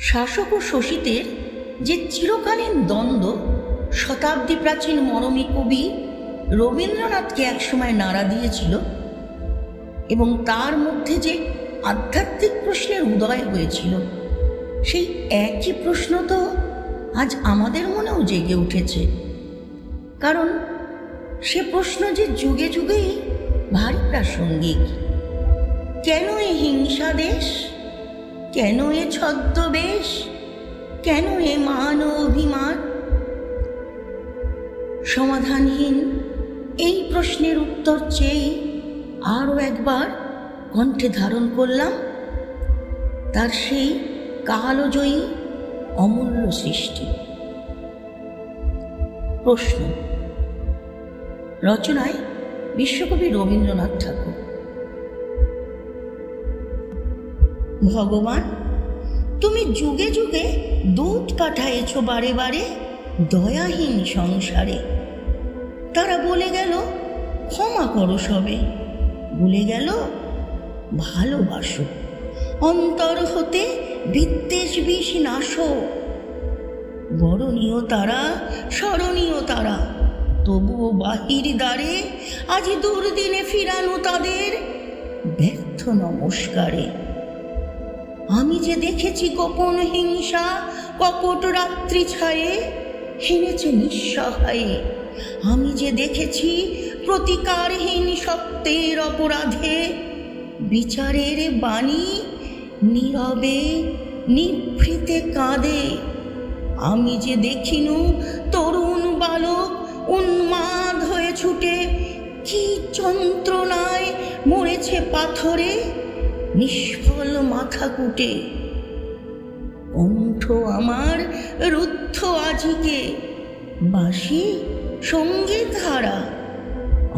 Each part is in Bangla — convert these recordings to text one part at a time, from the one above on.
শাসক ও শোষিতের যে চিরকালীন দ্বন্দ্ব শতাব্দী প্রাচীন মরমী কবি রবীন্দ্রনাথকে একসময় নাড়া দিয়েছিল এবং তার মধ্যে যে আধ্যাত্মিক প্রশ্নের উদয় হয়েছিল, সেই একই প্রশ্ন তো আজ আমাদের মনেও জেগে উঠেছে। কারণ সে প্রশ্ন যে যুগে যুগেই ভারী প্রাসঙ্গিক। কেন এ হিংসা দেশ? কেন এ ছদ্মবেশ? কেন এ মান ও অভিমান? সমাধানহীন এই প্রশ্নের উত্তর চেয়ে আরও একবার কণ্ঠে ধারণ করলাম তার সেই কালজয়ী অমূল্য সৃষ্টি। প্রশ্ন, রচনায় বিশ্বকবি রবীন্দ্রনাথ ঠাকুর। ভগবান, তুমি যুগে যুগে দূত পাঠায়েছ বারে বারে দয়াহীন সংসারে। তারা বলে গেল ক্ষমা করো সবে, ভুলে গেল ভালোবাসো, অন্তর হতে বিদ্বেষ বিষ নাশো। বরণীয় তারা, স্মরণীয় তারা, তবুও বাহির দ্বারে আজ দুর্দিনে ফিরানো তাদের ব্যর্থ নমস্কারে। আমি যে দেখেছি গোপন হিংসা কপট রাত্রি ছায়ে হেনেছে নিঃসহায়ে। আমি যে দেখেছি প্রতিকারহীন সত্যের অপরাধে বিচারের বাণী নীরবে নিভৃতে কাঁদে। আমি যে দেখিনু তরুণ বালক উন্মাদ হয়ে ছুটে কি যন্ত্রণায় মরেছে পাথরে নিষ্ফল মাথা কুটে। কণ্ঠ আমার রুদ্ধ আজিকে, বাঁশি সঙ্গীত হারা।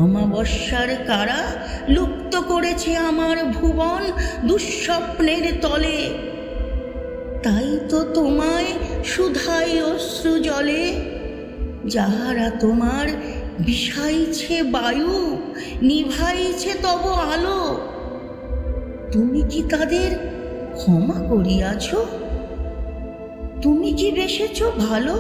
অমাবস্যার কারা লুপ্ত করেছে আমার ভুবন দুঃস্বপ্নের তলে। তাই তো তোমায় শুধাই অশ্রু জলে, যাহারা তোমার বিষাইছে বায়ু নিভাইছে তব আলো। তুমি কি তাদের ক্ষমা করিয়াছ? তুমি কি বেসেছ ভালো?